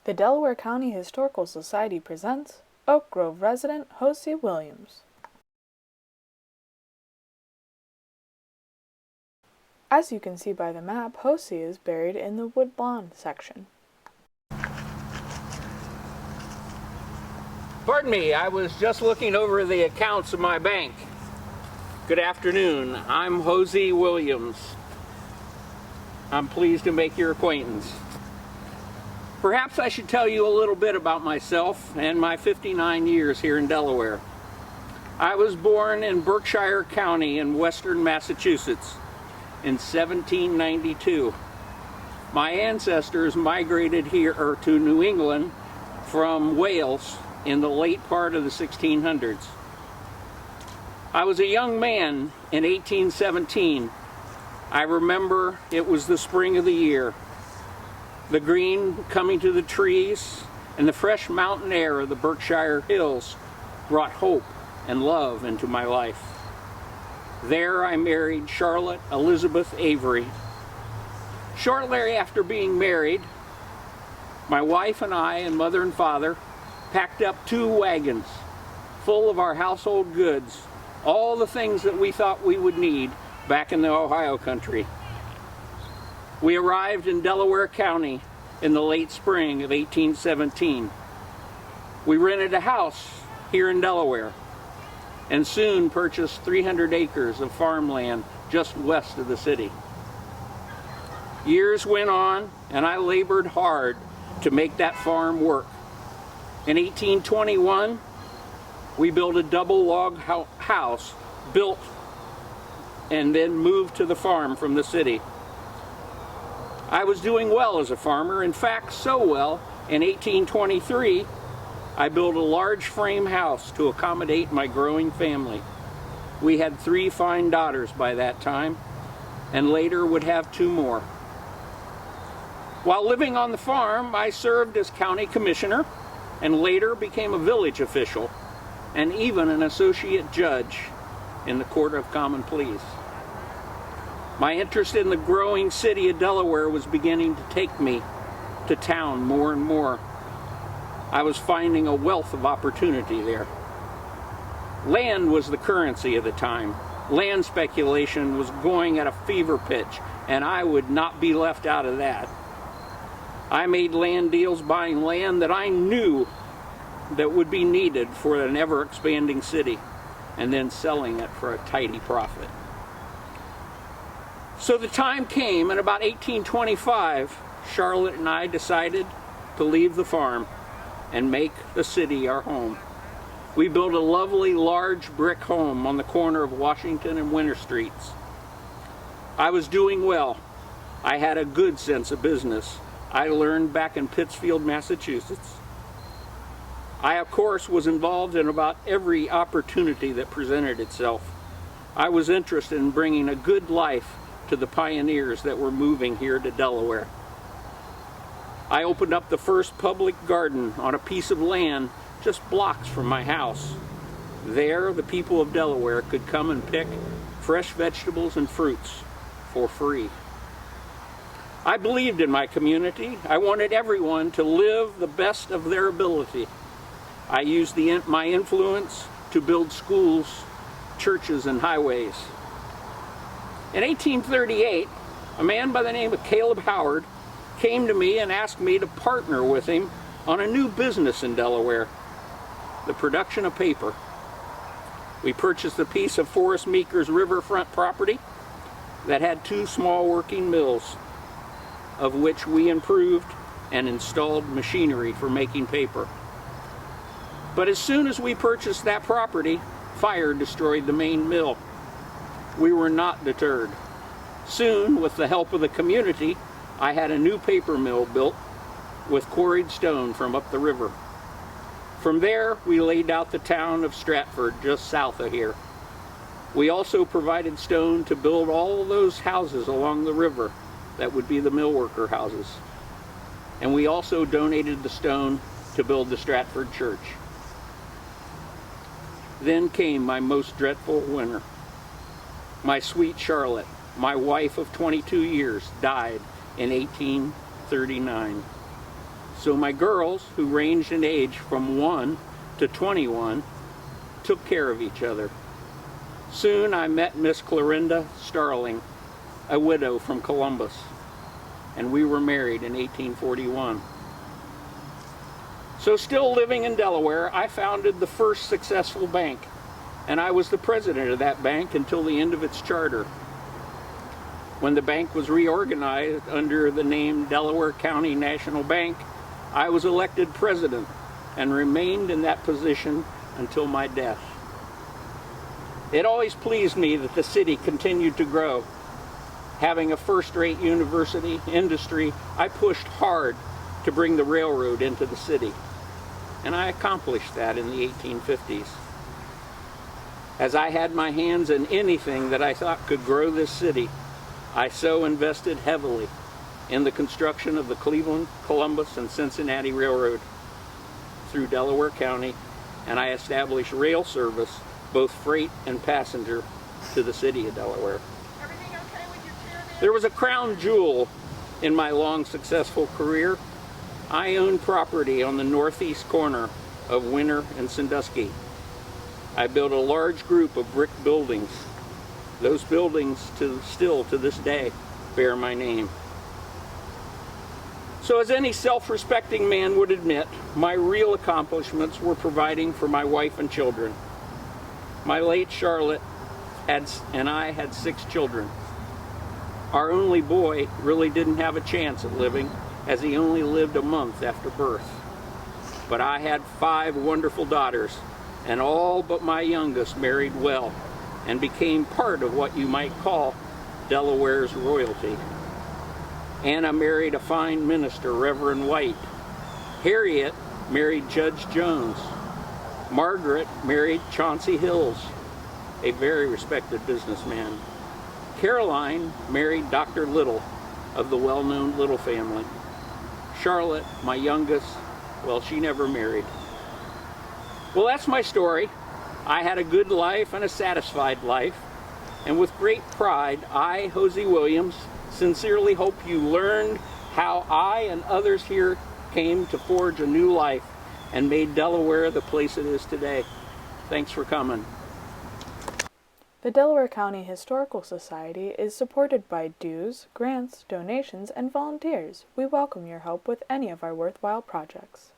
The Delaware County Historical Society presents Oak Grove resident Hosea Williams. As you can see by the map, Hosea is buried in the Woodlawn section. Pardon me, I was just looking over the accounts of my bank. Good afternoon, I'm Hosea Williams. I'm pleased to make your acquaintance. Perhaps I should tell you a little bit about myself and my 59 years here in Delaware. I was born in Berkshire County in western Massachusetts in 1792. My ancestors migrated here to New England from Wales in the late part of the 1600s. I was a young man in 1817. I remember it was the spring of the year. The green coming to the trees and the fresh mountain air of the Berkshire Hills brought hope and love into my life. There I married Charlotte Elizabeth Avery. Shortly after being married, my wife and I and mother and father packed up 2 wagons full of our household goods, all the things that we thought we would need back in the Ohio country. We arrived in Delaware County in the late spring of 1817. We rented a house here in Delaware and soon purchased 300 acres of farmland just west of the city. Years went on and I labored hard to make that farm work. In 1821, we built a double log house, built and then moved to the farm from the city. I was doing well as a farmer, in fact so well, in 1823 I built a large frame house to accommodate my growing family. We had 3 fine daughters by that time, and later would have 2 more. While living on the farm, I served as county commissioner and later became a village official and even an associate judge in the Court of Common Pleas. My interest in the growing city of Delaware was beginning to take me to town more and more. I was finding a wealth of opportunity there. Land was the currency of the time. Land speculation was going at a fever pitch, and I would not be left out of that. I made land deals buying land that I knew that would be needed for an ever-expanding city, and then selling it for a tidy profit. So the time came, in about 1825, Charlotte and I decided to leave the farm and make the city our home. We built a lovely large brick home on the corner of Washington and Winter Streets. I was doing well. I had a good sense of business. I learned back in Pittsfield, Massachusetts. I, of course, was involved in about every opportunity that presented itself. I was interested in bringing a good life to the pioneers that were moving here to Delaware. I opened up the first public garden on a piece of land just blocks from my house. There, the people of Delaware could come and pick fresh vegetables and fruits for free. I believed in my community. I wanted everyone to live the best of their ability. I used my influence to build schools, churches, and highways. In 1838, a man by the name of Caleb Howard came to me and asked me to partner with him on a new business in Delaware, the production of paper. We purchased a piece of Forest Meeker's riverfront property that had 2 small working mills, of which we improved and installed machinery for making paper. But as soon as we purchased that property, fire destroyed the main mill. We were not deterred. Soon, with the help of the community, I had a new paper mill built with quarried stone from up the river. From there, we laid out the town of Stratford, just south of here. We also provided stone to build all those houses along the river that would be the mill worker houses. And we also donated the stone to build the Stratford Church. Then came my most dreadful winter. My sweet Charlotte, my wife of 22 years, died in 1839. So my girls, who ranged in age from 1 to 21, took care of each other. Soon I met Miss Clorinda Starling, a widow from Columbus, and we were married in 1841. So still living in Delaware, I founded the first successful bank, and I was the president of that bank until the end of its charter. When the bank was reorganized under the name Delaware County National Bank, I was elected president and remained in that position until my death. It always pleased me that the city continued to grow. Having a first-rate university industry, I pushed hard to bring the railroad into the city, and I accomplished that in the 1850s. As I had my hands in anything that I thought could grow this city, I so invested heavily in the construction of the Cleveland, Columbus, and Cincinnati Railroad through Delaware County, and I established rail service, both freight and passenger, to the city of Delaware. Everything okay with your chair there? There was a crown jewel in my long, successful career. I owned property on the northeast corner of Winter and Sandusky. I built a large group of brick buildings. Those buildings still to this day bear my name. So as any self-respecting man would admit, my real accomplishments were providing for my wife and children. My late Charlotte and I had 6 children. Our only boy really didn't have a chance at living, as he only lived a month after birth. But I had 5 wonderful daughters, and all but my youngest married well and became part of what you might call Delaware's royalty. Anna married a fine minister, Reverend White. Harriet married Judge Jones. Margaret married Chauncey Hills, a very respected businessman. Caroline married Dr. Little of the well-known Little family. Charlotte, my youngest, well, she never married. Well, that's my story. I had a good life and a satisfied life, and with great pride, I, Hosea Williams, sincerely hope you learned how I and others here came to forge a new life and made Delaware the place it is today. Thanks for coming. The Delaware County Historical Society is supported by dues, grants, donations, and volunteers. We welcome your help with any of our worthwhile projects.